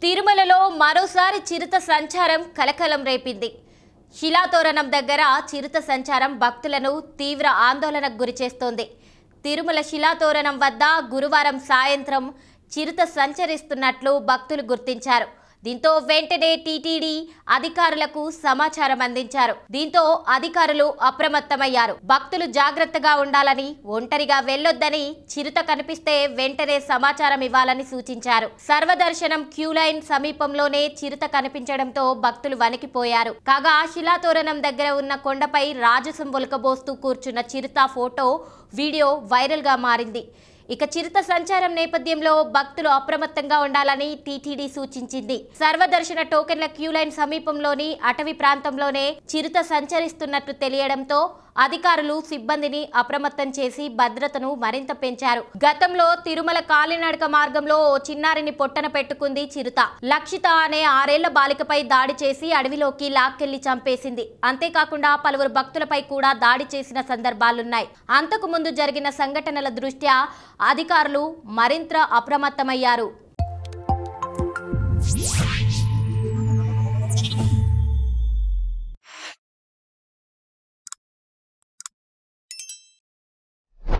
తిరుమలలో మరోసారి చిరుత సంచారం కలకలం రేపింది. శిలాతోరణం దగ్గర చిరుత సంచారం భక్తులను తీవ్ర ఆందోళనకు గురిచేస్తోంది. తిరుమల శిలాతోరణం వద్ద గురువారం సాయంత్రం చిరుత సంచరిస్తున్నట్లు భక్తులు గుర్తించారు. దీంతో వెంటనే టీటీడీ అధికారులకు సమాచారం అందించారు. దీంతో అధికారులు అప్రమత్తమయ్యారు. భక్తులు జాగ్రత్తగా ఉండాలని, ఒంటరిగా వెళ్లొద్దని, చిరుత కనిపిస్తే వెంటనే సమాచారం ఇవ్వాలని సూచించారు. సర్వదర్శనం క్యూ లైన్ సమీపంలోనే చిరుత కనిపించడంతో భక్తులు వణికిపోయారు. కాగా శిలాతోరణం దగ్గర ఉన్న కొండపై రాజసం ఒలకబోస్తూ కూర్చున్న చిరుత ఫోటో, వీడియో వైరల్ గా మారింది. ఇక చిరుత సంచారం నేపథ్యంలో భక్తులు అప్రమత్తంగా ఉండాలని టీటీడీ సూచించింది. సర్వదర్శన టోకెన్ల క్యూ లైన్ సమీపంలోని అటవీ ప్రాంతంలోనే చిరుత సంచరిస్తున్నట్లు తెలియడంతో అధికారులు సిబ్బందిని అప్రమత్తం చేసి భద్రతను మరింత పెంచారు. గతంలో తిరుమల కాలినడక మార్గంలో ఓ చిన్నారిని పొట్టన పెట్టుకుంది చిరుత. లక్షిత అనే 6 ఏళ్ల బాలికపై దాడి చేసి అడవిలోకి లాక్కెళ్లి చంపేసింది. అంతేకాకుండా పలువురు భక్తులపై కూడా దాడి చేసిన సందర్భాలున్నాయి. అంతకు ముందు జరిగిన సంఘటనల దృష్ట్యా అధికారులు మరింత అప్రమత్తమయ్యారు.